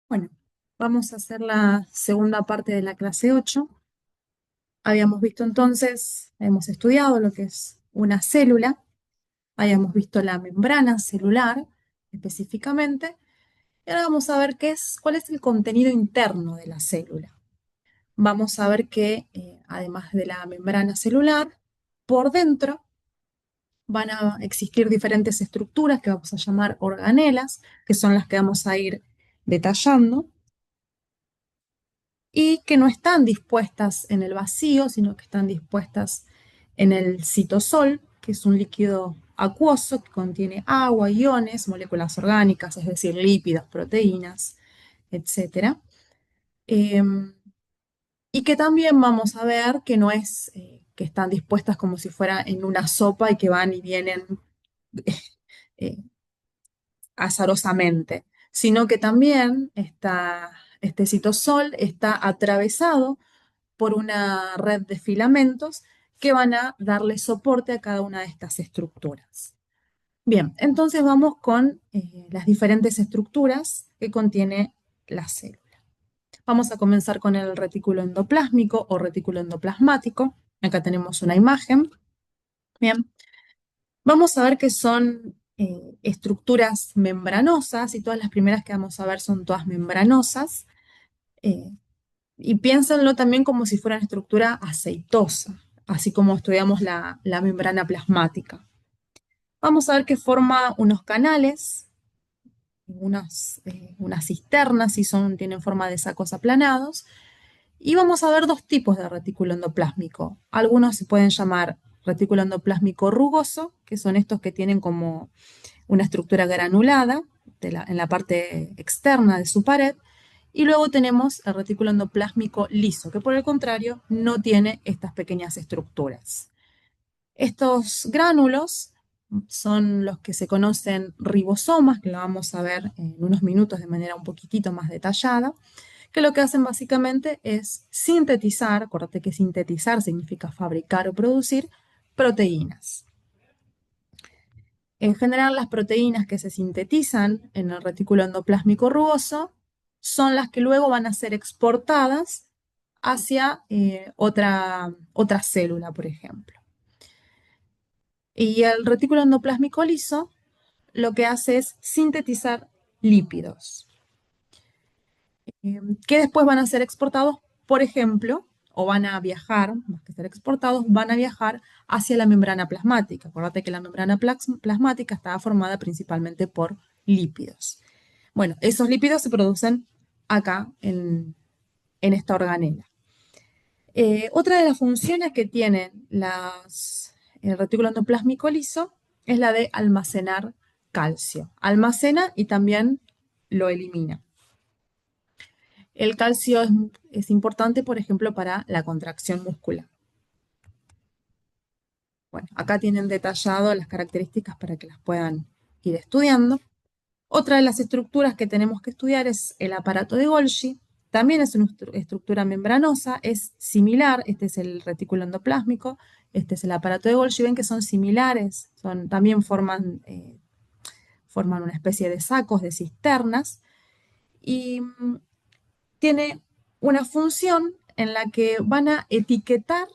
Bueno, vamos a hacer la segunda parte de la clase 8. Habíamos visto entonces, hemos estudiado lo que es una célula, habíamos visto la membrana celular específicamente, y ahora vamos a ver cuál es el contenido interno de la célula. Vamos a ver que además de la membrana celular, por dentro van a existir diferentes estructuras que vamos a llamar organelas, que son las que vamos a ir detallando, y que no están dispuestas en el vacío, sino que están dispuestas en el citosol, que es un líquido acuoso que contiene agua, iones, moléculas orgánicas, es decir, lípidos, proteínas, etcétera. Y que también vamos a ver que no es que están dispuestas como si fuera en una sopa y que van y vienen eh, azarosamente, sino que también este citosol está atravesado por una red de filamentos que van a darle soporte a cada una de estas estructuras. Bien, entonces vamos con las diferentes estructuras que contiene la célula. Vamos a comenzar con el retículo endoplásmico o retículo endoplasmático. Acá tenemos una imagen. Bien, vamos a ver que son estructuras membranosas y todas las primeras que vamos a ver son todas membranosas. Eh, Y piénsenlo también como si fuera una estructura aceitosa, así como estudiamos la membrana plasmática. Vamos a ver que forma unos canales, unas cisternas, y tienen forma de sacos aplanados. Y vamos a ver dos tipos de retículo endoplásmico. Algunos se pueden llamar retículo endoplásmico rugoso, que son estos que tienen como una estructura granulada en la parte externa de su pared. Y luego tenemos el retículo endoplásmico liso, que por el contrario no tiene estas pequeñas estructuras. Estos gránulos son los que se conocen ribosomas, que lo vamos a ver en unos minutos de manera un poquitito más detallada, que lo que hacen básicamente es sintetizar, acuérdate que sintetizar significa fabricar o producir proteínas. En general, las proteínas que se sintetizan en el retículo endoplásmico rugoso son las que luego van a ser exportadas hacia otra célula, por ejemplo. Y el retículo endoplásmico liso lo que hace es sintetizar lípidos, que después van a ser exportados, por ejemplo, o van a viajar, más que ser exportados, van a viajar hacia la membrana plasmática. Acuérdate que la membrana plasmática estaba formada principalmente por lípidos. Bueno, esos lípidos se producen acá en esta organela. Otra de las funciones que tiene el retículo endoplásmico liso es la de almacenar calcio. Almacena y también lo elimina. El calcio es importante, por ejemplo, para la contracción muscular. Bueno, acá tienen detallado las características para que las puedan ir estudiando. Otra de las estructuras que tenemos que estudiar es el aparato de Golgi. También es una estructura membranosa, es similar, este es el retículo endoplásmico, este es el aparato de Golgi, ven que son similares, también forman una especie de sacos, de cisternas, y tiene una función en la que van a etiquetar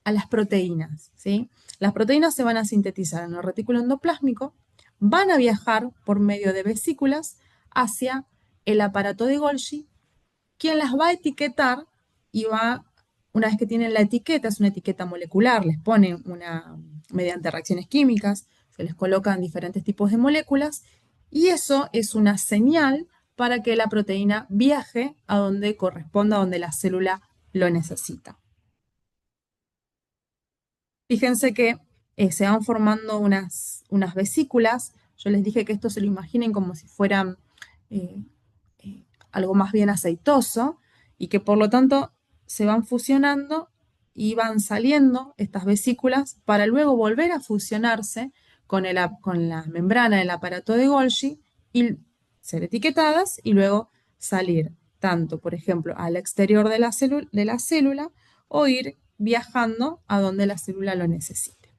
a las proteínas, ¿sí? Las proteínas se van a sintetizar en el retículo endoplásmico, van a viajar por medio de vesículas hacia el aparato de Golgi, quien las va a etiquetar y una vez que tienen la etiqueta, es una etiqueta molecular, les ponen mediante reacciones químicas, se les colocan diferentes tipos de moléculas y eso es una señal para que la proteína viaje a donde corresponda, a donde la célula lo necesita. Fíjense que se van formando unas vesículas. Yo les dije que esto se lo imaginen como si fueran eh, algo más bien aceitoso y que por lo tanto se van fusionando y van saliendo estas vesículas para luego volver a fusionarse con la membrana del aparato de Golgi y ser etiquetadas y luego salir tanto, por ejemplo, al exterior de la célula o ir viajando a donde la célula lo necesite.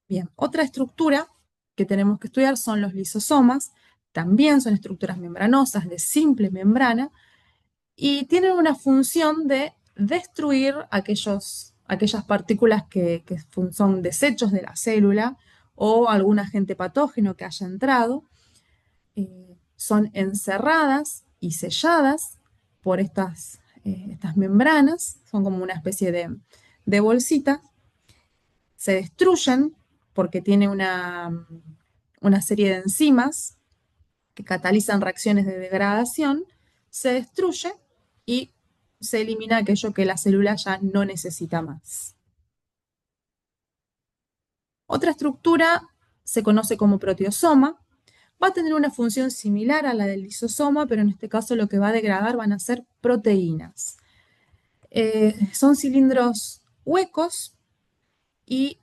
Bien, otra estructura que tenemos que estudiar son los lisosomas. También son estructuras membranosas de simple membrana y tienen una función de destruir aquellas partículas que son desechos de la célula o algún agente patógeno que haya entrado. Son encerradas y selladas por estas membranas, son como una especie de bolsita, se destruyen porque tiene una serie de enzimas que catalizan reacciones de degradación, se destruye y se elimina aquello que la célula ya no necesita más. Otra estructura se conoce como proteosoma. Va a tener una función similar a la del lisosoma, pero en este caso lo que va a degradar van a ser proteínas. Son cilindros huecos y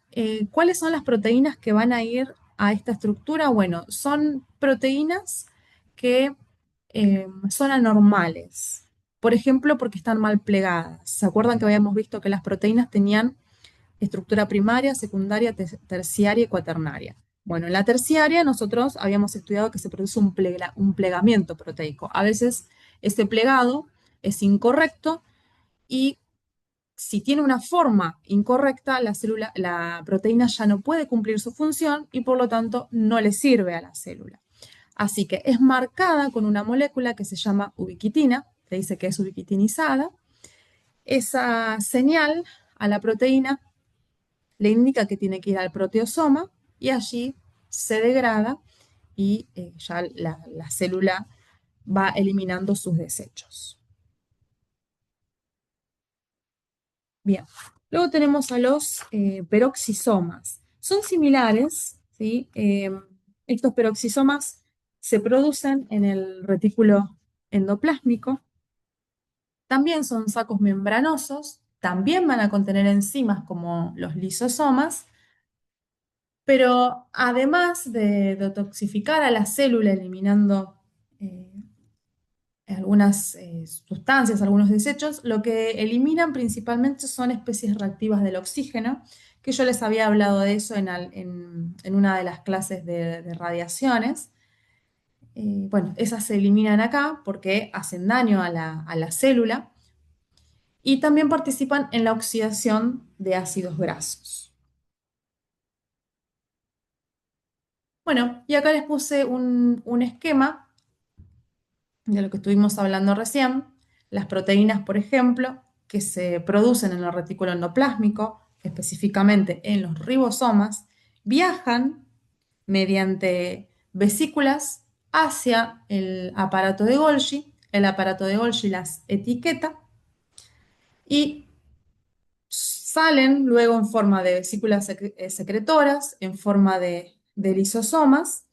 ¿cuáles son las proteínas que van a ir a esta estructura? Bueno, son proteínas que son anormales. Por ejemplo, porque están mal plegadas. ¿Se acuerdan que habíamos visto que las proteínas tenían estructura primaria, secundaria, terciaria y cuaternaria? Bueno, en la terciaria nosotros habíamos estudiado que se produce un plegamiento proteico. A veces ese plegado es incorrecto y si tiene una forma incorrecta, la proteína ya no puede cumplir su función y por lo tanto no le sirve a la célula. Así que es marcada con una molécula que se llama ubiquitina, que dice que es ubiquitinizada. Esa señal a la proteína le indica que tiene que ir al proteosoma y allí se degrada y ya la célula va eliminando sus desechos. Bien, luego tenemos a los peroxisomas. Son similares, ¿sí? Estos peroxisomas se producen en el retículo endoplásmico. También son sacos membranosos, también van a contener enzimas como los lisosomas, pero además de toxificar a la célula eliminando eh, algunas sustancias, algunos desechos, lo que eliminan principalmente son especies reactivas del oxígeno, que yo les había hablado de eso en una de las clases de radiaciones. Bueno, esas se eliminan acá porque hacen daño a la célula y también participan en la oxidación de ácidos grasos. Bueno, y acá les puse un esquema de lo que estuvimos hablando recién. Las proteínas, por ejemplo, que se producen en el retículo endoplásmico, específicamente en los ribosomas, viajan mediante vesículas hacia el aparato de Golgi. El aparato de Golgi las etiqueta y salen luego en forma de vesículas secretoras, en forma de lisosomas.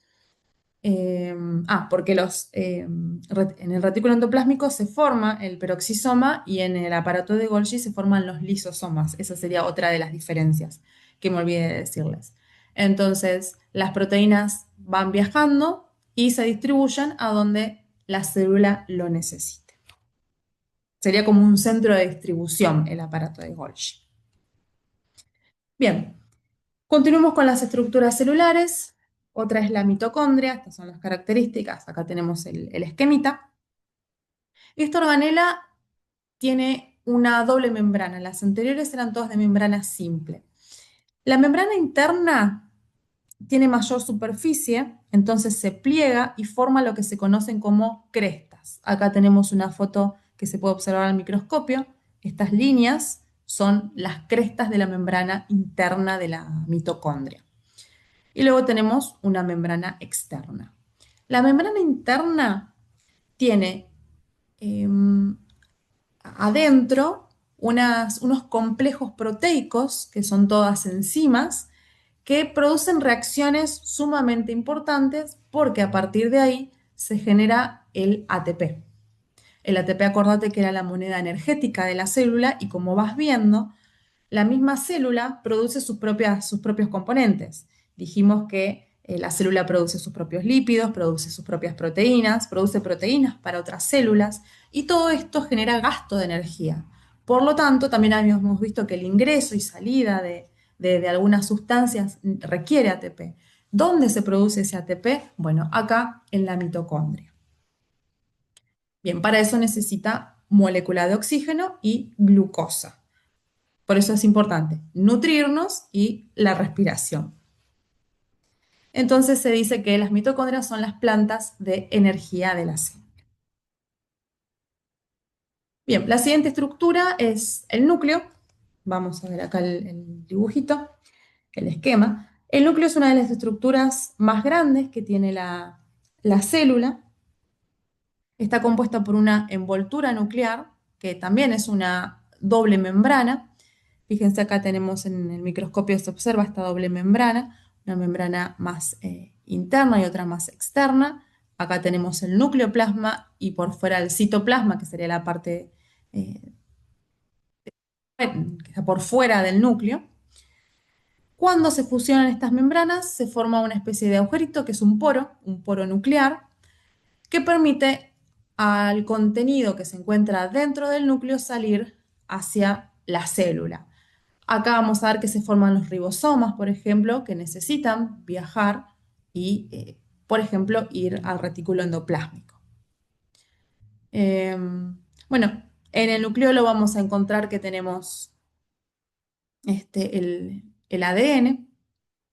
eh, Porque en el retículo endoplásmico se forma el peroxisoma y en el aparato de Golgi se forman los lisosomas. Esa sería otra de las diferencias que me olvidé de decirles. Entonces, las proteínas van viajando y se distribuyen a donde la célula lo necesite. Sería como un centro de distribución el aparato de Golgi. Bien, continuemos con las estructuras celulares. Otra es la mitocondria, estas son las características. Acá tenemos el esquemita. Esta organela tiene una doble membrana. Las anteriores eran todas de membrana simple. La membrana interna tiene mayor superficie, entonces se pliega y forma lo que se conocen como crestas. Acá tenemos una foto que se puede observar al microscopio. Estas líneas son las crestas de la membrana interna de la mitocondria. Y luego tenemos una membrana externa. La membrana interna tiene adentro unos complejos proteicos, que son todas enzimas, que producen reacciones sumamente importantes porque a partir de ahí se genera el ATP. El ATP, acordate que era la moneda energética de la célula y como vas viendo, la misma célula produce sus propios componentes. Dijimos que la célula produce sus propios lípidos, produce sus propias proteínas, produce proteínas para otras células y todo esto genera gasto de energía. Por lo tanto, también habíamos visto que el ingreso y salida de algunas sustancias requiere ATP. ¿Dónde se produce ese ATP? Bueno, acá en la mitocondria. Bien, para eso necesita molécula de oxígeno y glucosa. Por eso es importante nutrirnos y la respiración. Entonces se dice que las mitocondrias son las plantas de energía de la célula. Bien, la siguiente estructura es el núcleo. Vamos a ver acá el dibujito, el esquema. El núcleo es una de las estructuras más grandes que tiene la célula. Está compuesta por una envoltura nuclear, que también es una doble membrana. Fíjense acá tenemos en el microscopio se observa esta doble membrana, una membrana más interna y otra más externa. Acá tenemos el nucleoplasma y por fuera el citoplasma, que sería la parte eh, que está por fuera del núcleo. Cuando se fusionan estas membranas, se forma una especie de agujerito que es un poro nuclear, que permite al contenido que se encuentra dentro del núcleo salir hacia la célula. Acá vamos a ver que se forman los ribosomas, por ejemplo, que necesitan viajar y, por ejemplo, ir al retículo endoplásmico. Bueno, en el nucleolo vamos a encontrar que tenemos el ADN.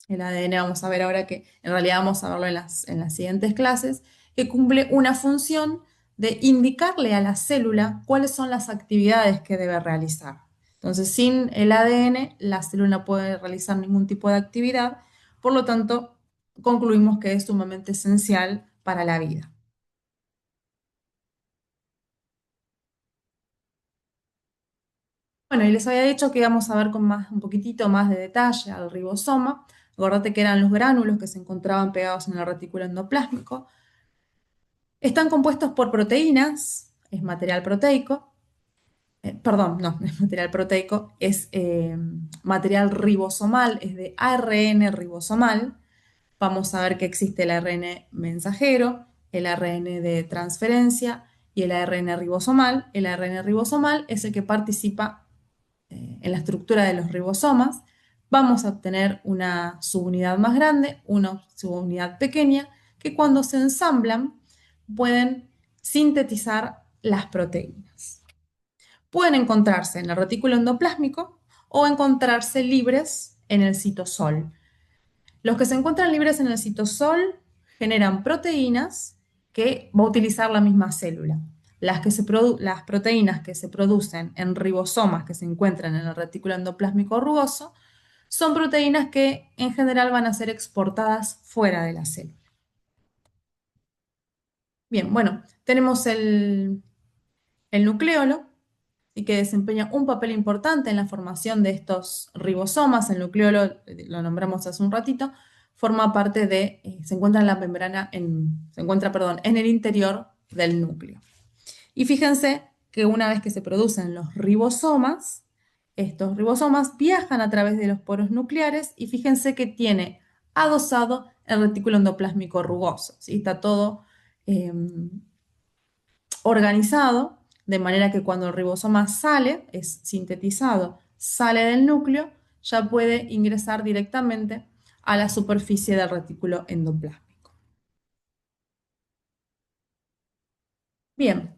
El ADN vamos a ver ahora que en realidad vamos a verlo en las siguientes clases, que cumple una función de indicarle a la célula cuáles son las actividades que debe realizar. Entonces, sin el ADN, la célula no puede realizar ningún tipo de actividad, por lo tanto, concluimos que es sumamente esencial para la vida. Bueno, y les había dicho que íbamos a ver con un poquitito más de detalle al ribosoma. Acordate que eran los gránulos que se encontraban pegados en el retículo endoplásmico. Están compuestos por proteínas, es material proteico, perdón, no es material proteico, es material ribosomal, es de ARN ribosomal. Vamos a ver que existe el ARN mensajero, el ARN de transferencia y el ARN ribosomal. El ARN ribosomal es el que participa en la estructura de los ribosomas. Vamos a obtener una subunidad más grande, una subunidad pequeña, que cuando se ensamblan pueden sintetizar las proteínas. Pueden encontrarse en el retículo endoplásmico o encontrarse libres en el citosol. Los que se encuentran libres en el citosol generan proteínas que va a utilizar la misma célula. Las proteínas que se producen en ribosomas que se encuentran en el retículo endoplásmico rugoso son proteínas que en general van a ser exportadas fuera de la célula. Bien, bueno, tenemos el nucleolo y que desempeña un papel importante en la formación de estos ribosomas. El nucleolo, lo nombramos hace un ratito, forma parte se encuentra en la membrana, se encuentra, perdón, en el interior del núcleo. Y fíjense que una vez que se producen los ribosomas, estos ribosomas viajan a través de los poros nucleares y fíjense que tiene adosado el retículo endoplásmico rugoso, ¿sí? Está todo eh, organizado de manera que cuando el ribosoma sale, es sintetizado, sale del núcleo, ya puede ingresar directamente a la superficie del retículo endoplásmico. Bien,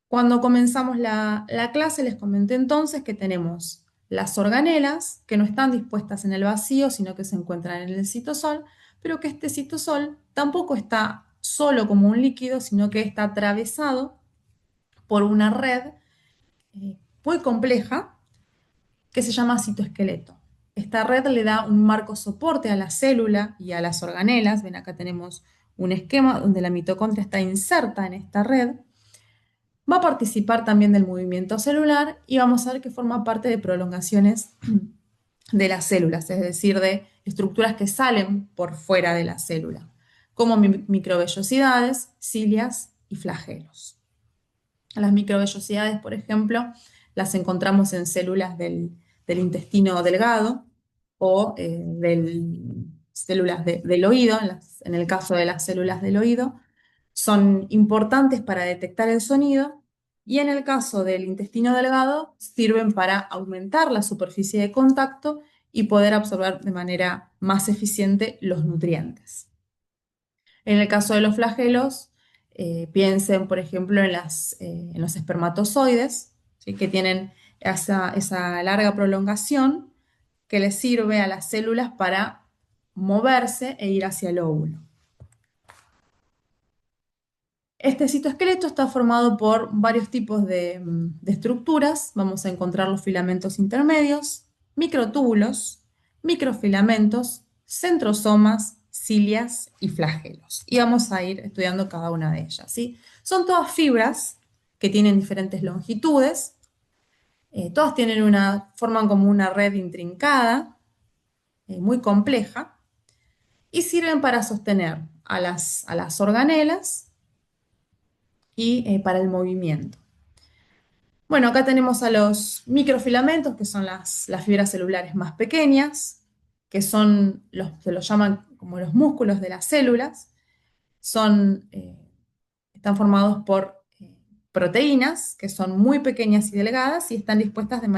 cuando comenzamos la clase les comenté entonces que tenemos las organelas que no están dispuestas en el vacío, sino que se encuentran en el citosol, pero que este citosol tampoco está solo como un líquido, sino que está atravesado por una red muy compleja que se llama citoesqueleto. Esta red le da un marco soporte a la célula y a las organelas. Ven, acá tenemos un esquema donde la mitocondria está inserta en esta red. Va a participar también del movimiento celular y vamos a ver que forma parte de prolongaciones de las células, es decir, de estructuras que salen por fuera de la célula, como microvellosidades, cilias y flagelos. Las microvellosidades, por ejemplo, las encontramos en células del intestino delgado o células del oído, en el caso de las células del oído, son importantes para detectar el sonido y en el caso del intestino delgado sirven para aumentar la superficie de contacto y poder absorber de manera más eficiente los nutrientes. En el caso de los flagelos, piensen, por ejemplo, en los espermatozoides, ¿sí? Que tienen esa larga prolongación que les sirve a las células para moverse e ir hacia el óvulo. Este citoesqueleto está formado por varios tipos de estructuras. Vamos a encontrar los filamentos intermedios, microtúbulos, microfilamentos, centrosomas, cilias y flagelos. Y vamos a ir estudiando cada una de ellas, ¿sí? Son todas fibras que tienen diferentes longitudes. Todas forman como una red intrincada, muy compleja, y sirven para sostener a las organelas y para el movimiento. Bueno, acá tenemos a los microfilamentos, que son las fibras celulares más pequeñas, que se los llaman como los músculos de las células. Están formados por proteínas, que son muy pequeñas y delgadas y están dispuestas de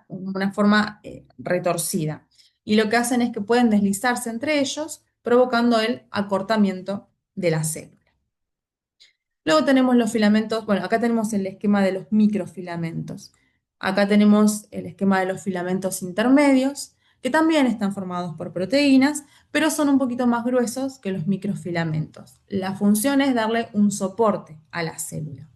una forma retorcida. Y lo que hacen es que pueden deslizarse entre ellos, provocando el acortamiento de la célula. Luego tenemos los filamentos, bueno, acá tenemos el esquema de los microfilamentos. Acá tenemos el esquema de los filamentos intermedios, que también están formados por proteínas, pero son un poquito más gruesos que los microfilamentos. La función es darle un soporte a la célula.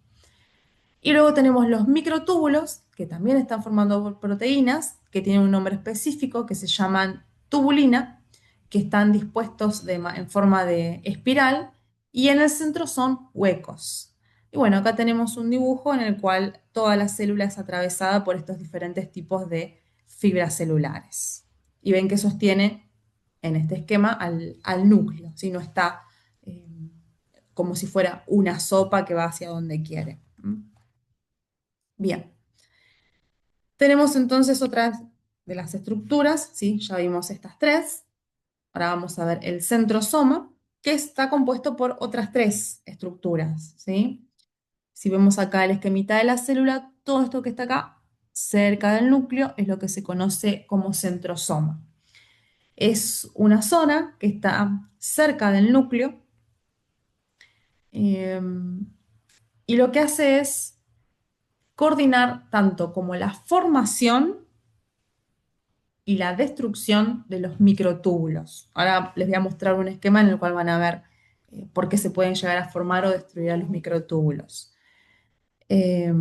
Y luego tenemos los microtúbulos, que también están formados por proteínas, que tienen un nombre específico, que se llaman tubulina, que están dispuestos en forma de espiral, y en el centro son huecos. Y bueno, acá tenemos un dibujo en el cual toda la célula es atravesada por estos diferentes tipos de fibras celulares. Y ven que sostiene en este esquema al núcleo, si no está eh, como si fuera una sopa que va hacia donde quiere. Bien, tenemos entonces otras de las estructuras, ¿sí? Ya vimos estas tres. Ahora vamos a ver el centrosoma, que está compuesto por otras tres estructuras, ¿sí? Si vemos acá el esquemita de la célula, todo esto que está acá, cerca del núcleo, es lo que se conoce como centrosoma. Es una zona que está cerca del núcleo eh, y lo que hace es coordinar tanto como la formación y la destrucción de los microtúbulos. Ahora les voy a mostrar un esquema en el cual van a ver por qué se pueden llegar a formar o destruir a los microtúbulos. Eh,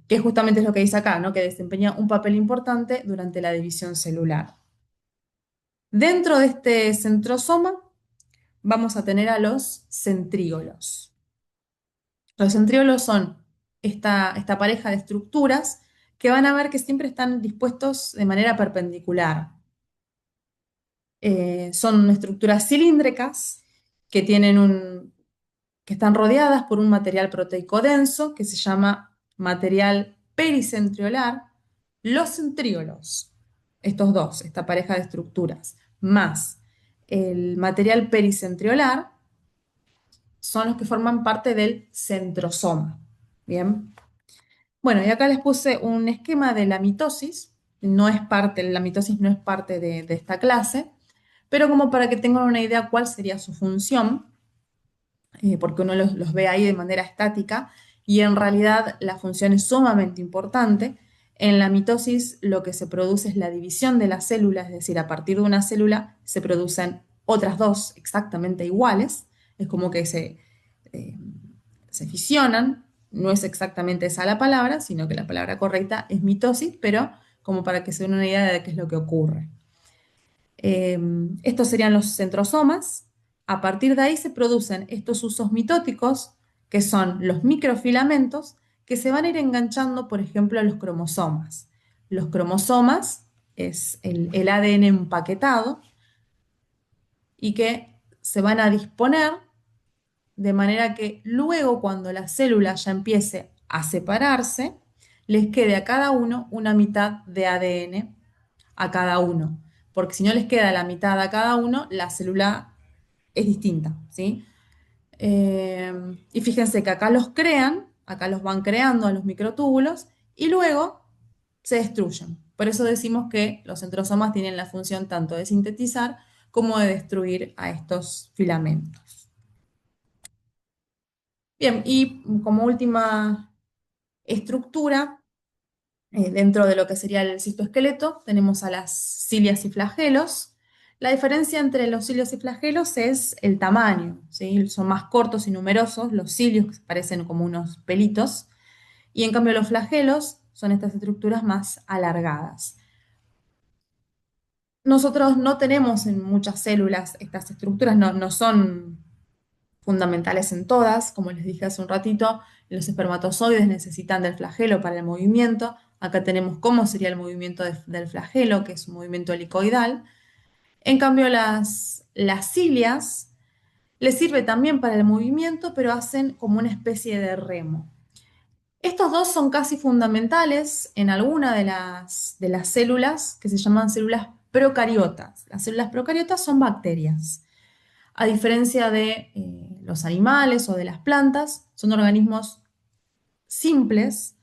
que justamente es lo que dice acá, ¿no? Que desempeña un papel importante durante la división celular. Dentro de este centrosoma vamos a tener a los centríolos. Los centríolos son esta pareja de estructuras que van a ver que siempre están dispuestos de manera perpendicular. Son estructuras cilíndricas que que están rodeadas por un material proteico denso que se llama material pericentriolar. Los centríolos, estos dos, esta pareja de estructuras, más el material pericentriolar, son los que forman parte del centrosoma. Bien. Bueno, y acá les puse un esquema de la mitosis. La mitosis no es parte de esta clase, pero como para que tengan una idea cuál sería su función, porque uno los ve ahí de manera estática, y en realidad la función es sumamente importante. En la mitosis lo que se produce es la división de la célula, es decir, a partir de una célula se producen otras dos exactamente iguales, es como que eh, se fisionan, no es exactamente esa la palabra, sino que la palabra correcta es mitosis, pero como para que se den una idea de qué es lo que ocurre. Estos serían los centrosomas. A partir de ahí se producen estos usos mitóticos, que son los microfilamentos, que se van a ir enganchando, por ejemplo, a los cromosomas. Los cromosomas es el ADN empaquetado y que se van a disponer de manera que luego cuando la célula ya empiece a separarse, les quede a cada uno una mitad de ADN a cada uno, porque si no les queda la mitad a cada uno, la célula es distinta, ¿sí? Y fíjense que acá los van creando a los microtúbulos y luego se destruyen. Por eso decimos que los centrosomas tienen la función tanto de sintetizar como de destruir a estos filamentos. Bien, y como última estructura, dentro de lo que sería el citoesqueleto, tenemos a las cilias y flagelos. La diferencia entre los cilios y flagelos es el tamaño, ¿sí? Son más cortos y numerosos, los cilios que parecen como unos pelitos, y en cambio los flagelos son estas estructuras más alargadas. Nosotros no tenemos en muchas células estas estructuras, no son fundamentales en todas, como les dije hace un ratito, los espermatozoides necesitan del flagelo para el movimiento. Acá tenemos cómo sería el movimiento del flagelo, que es un movimiento helicoidal. En cambio, las cilias les sirve también para el movimiento, pero hacen como una especie de remo. Estos dos son casi fundamentales en alguna de las células que se llaman células procariotas. Las células procariotas son bacterias. A diferencia de los animales o de las plantas, son organismos simples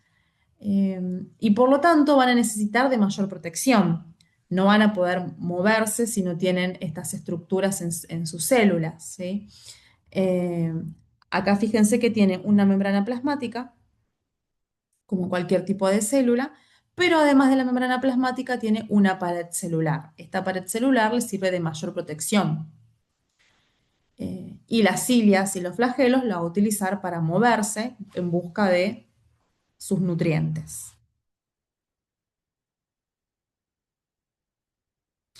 y por lo tanto van a necesitar de mayor protección. No van a poder moverse si no tienen estas estructuras en sus células, ¿sí? Eh, Acá fíjense que tiene una membrana plasmática, como cualquier tipo de célula, pero además de la membrana plasmática tiene una pared celular. Esta pared celular le sirve de mayor protección. Y las cilias y los flagelos la va a utilizar para moverse en busca de sus nutrientes.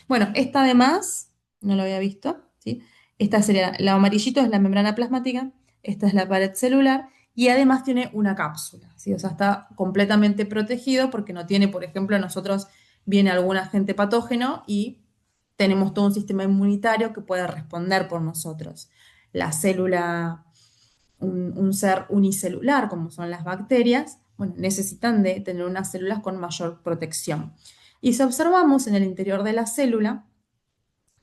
Bueno, esta además, no lo había visto, ¿sí? Esta sería, la amarillito es la membrana plasmática, esta es la pared celular y además tiene una cápsula, ¿sí? O sea, está completamente protegido porque no tiene, por ejemplo, a nosotros viene algún agente patógeno y tenemos todo un sistema inmunitario que puede responder por nosotros. La célula un ser unicelular, como son las bacterias, bueno, necesitan de tener unas células con mayor protección. Y si observamos en el interior de la célula,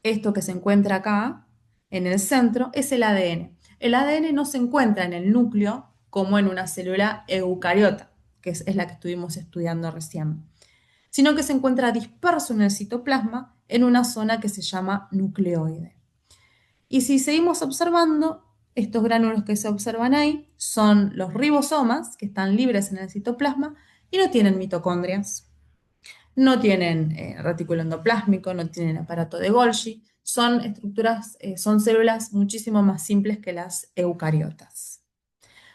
esto que se encuentra acá, en el centro, es el ADN. El ADN no se encuentra en el núcleo como en una célula eucariota, que es la que estuvimos estudiando recién, sino que se encuentra disperso en el citoplasma en una zona que se llama nucleoide. Y si seguimos observando, estos gránulos que se observan ahí son los ribosomas, que están libres en el citoplasma y no tienen mitocondrias, no tienen retículo endoplásmico, no tienen aparato de Golgi, son estructuras, son células muchísimo más simples que las eucariotas.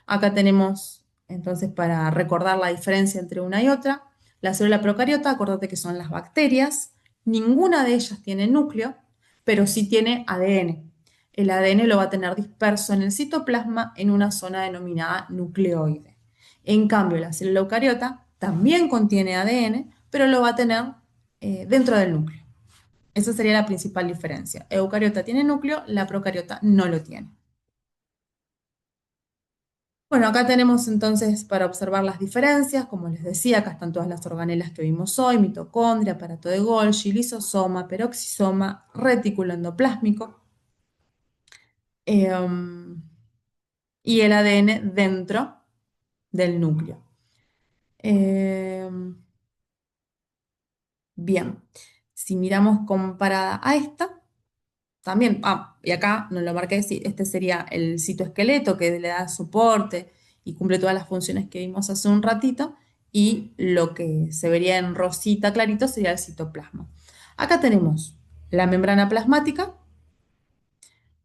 Acá tenemos, entonces, para recordar la diferencia entre una y otra, la célula procariota, acordate que son las bacterias, ninguna de ellas tiene núcleo, pero sí tiene ADN. El ADN lo va a tener disperso en el citoplasma en una zona denominada nucleoide. En cambio, la célula eucariota también contiene ADN, pero lo va a tener dentro del núcleo. Esa sería la principal diferencia. Eucariota tiene núcleo, la procariota no lo tiene. Bueno, acá tenemos entonces para observar las diferencias, como les decía, acá están todas las organelas que vimos hoy, mitocondria, aparato de Golgi, lisosoma, peroxisoma, retículo endoplásmico, em, y el ADN dentro del núcleo. Em, Bien, si miramos comparada a esta, también, y acá no lo marqué, sí, este sería el citoesqueleto que le da soporte y cumple todas las funciones que vimos hace un ratito, y lo que se vería en rosita clarito sería el citoplasma. Acá tenemos la membrana plasmática,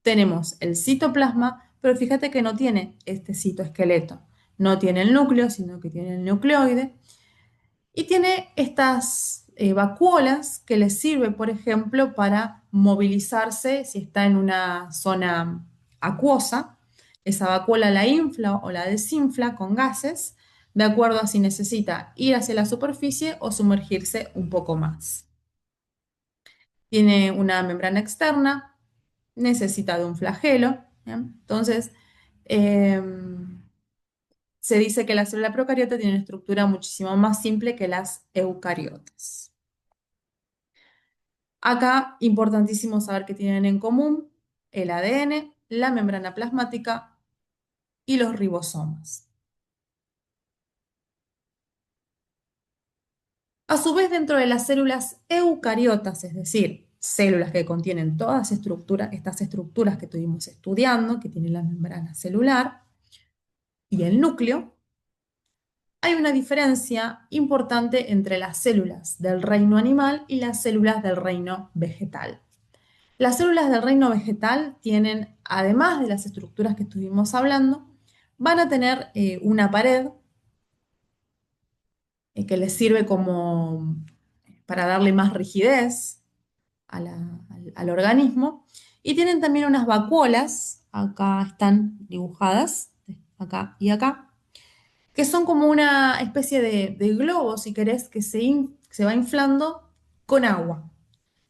tenemos el citoplasma, pero fíjate que no tiene este citoesqueleto, no tiene el núcleo, sino que tiene el nucleoide, y tiene estas vacuolas que les sirve, por ejemplo, para movilizarse si está en una zona acuosa. Esa vacuola la infla o la desinfla con gases, de acuerdo a si necesita ir hacia la superficie o sumergirse un poco más. Tiene una membrana externa, necesita de un flagelo, ¿bien? Entonces, se dice que la célula procariota tiene una estructura muchísimo más simple que las eucariotas. Acá, importantísimo saber que tienen en común el ADN, la membrana plasmática y los ribosomas. A su vez, dentro de las células eucariotas, es decir, células que contienen todas estas estructuras que estuvimos estudiando, que tienen la membrana celular y el núcleo, hay una diferencia importante entre las células del reino animal y las células del reino vegetal. Las células del reino vegetal tienen, además de las estructuras que estuvimos hablando, van a tener una pared que les sirve como para darle más rigidez al organismo, y tienen también unas vacuolas, acá están dibujadas, acá y acá, que son como una especie de globo, si querés, que se va inflando con agua.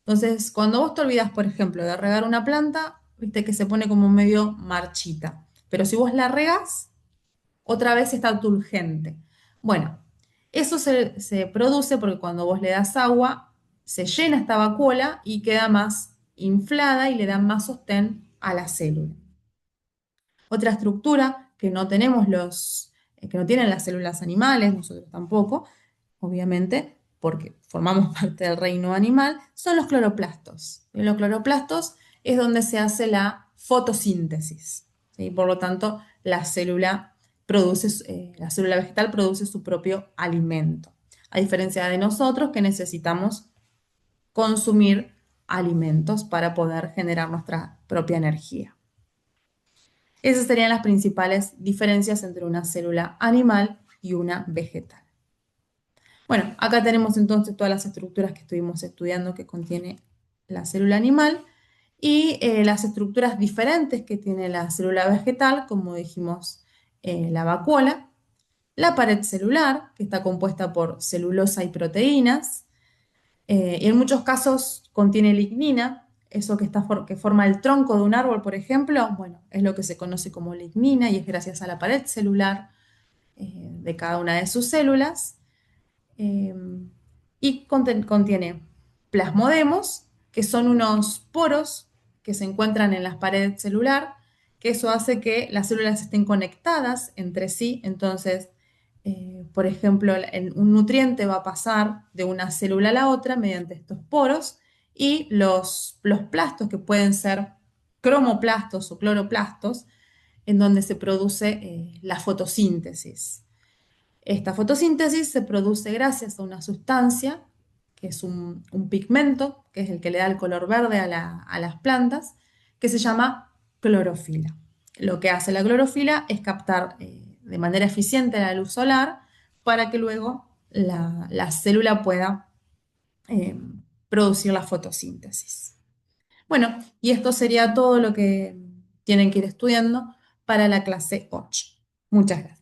Entonces, cuando vos te olvidas, por ejemplo, de regar una planta, viste que se pone como medio marchita. Pero si vos la regás, otra vez está turgente. Bueno, eso se produce porque cuando vos le das agua, se llena esta vacuola y queda más inflada y le da más sostén a la célula. Otra estructura que no tenemos que no tienen las células animales, nosotros tampoco, obviamente, porque formamos parte del reino animal, son los cloroplastos. En los cloroplastos es donde se hace la fotosíntesis, ¿sí? Por lo tanto, la célula vegetal produce su propio alimento, a diferencia de nosotros que necesitamos consumir alimentos para poder generar nuestra propia energía. Esas serían las principales diferencias entre una célula animal y una vegetal. Bueno, acá tenemos entonces todas las estructuras que estuvimos estudiando que contiene la célula animal y las estructuras diferentes que tiene la célula vegetal, como dijimos, la vacuola, la pared celular, que está compuesta por celulosa y proteínas, y en muchos casos contiene lignina, eso que forma el tronco de un árbol, por ejemplo, bueno, es lo que se conoce como lignina y es gracias a la pared celular de cada una de sus células. eh, y contiene plasmodemos, que son unos poros que se encuentran en la pared celular, que eso hace que las células estén conectadas entre sí. Entonces, por ejemplo, un nutriente va a pasar de una célula a la otra mediante estos poros, y los plastos, que pueden ser cromoplastos o cloroplastos, en donde se produce la fotosíntesis. Esta fotosíntesis se produce gracias a una sustancia, que es un pigmento, que es el que le da el color verde a las plantas, que se llama clorofila. Lo que hace la clorofila es captar de manera eficiente la luz solar para que luego la célula pueda eh, producir la fotosíntesis. Bueno, y esto sería todo lo que tienen que ir estudiando para la clase 8. Muchas gracias.